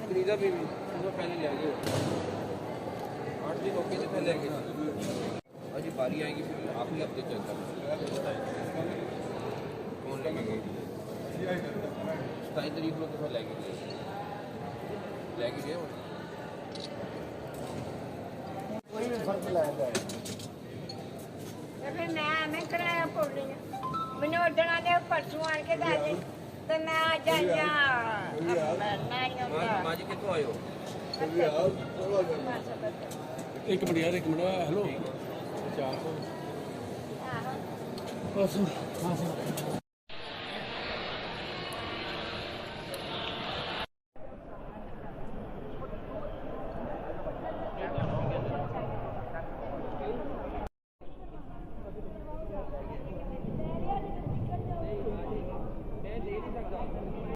कनीजा भी पहले ले गए 8 दिन होके तो पहले गए अजी बारी आएगी फिर आखिरी हफ्ते चलता कौन लेंगे 27 तारीख को तो लेके गए कोई भी फर्क लाया जाए फिर मैं एवं कराया पड़ रही हूँ मैंने उदण आने परसों आन के दस तो मैं आज माँ जी कितों आए हो एक मिनट यार एक मिनट हेलो 400 बस हाँ सर